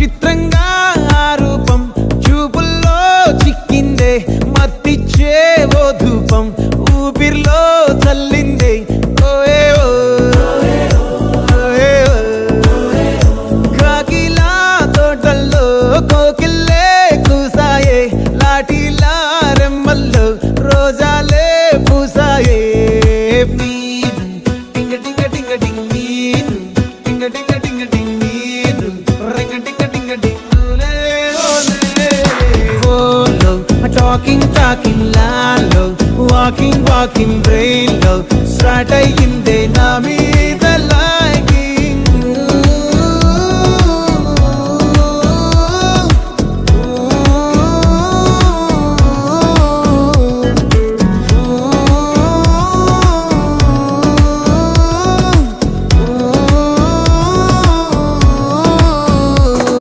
చిత్రంగా ఆ రూపం చూపుల్లో చిక్కిందే మత్తిచ్చే ఓ ధూపం ఊపిరిలో చల్లిందే ఓయే ఓ కాకిలా తోటల్లో కోకిల్లే కూసాయే లాఠీలా రెమ్మల్లో రోజాలే పూసాయే టింగ టింగ టింగ టింగ్ నీరు టింగ టింగ టింగ టింగ్ నీరు రింగ టింగ టింగ టింగ్ ఓలో టాకింగ్ లాలో వాకింగ్ బ్రెయిన్ లో స్టార్ట్ అయ్యిందే నా మీద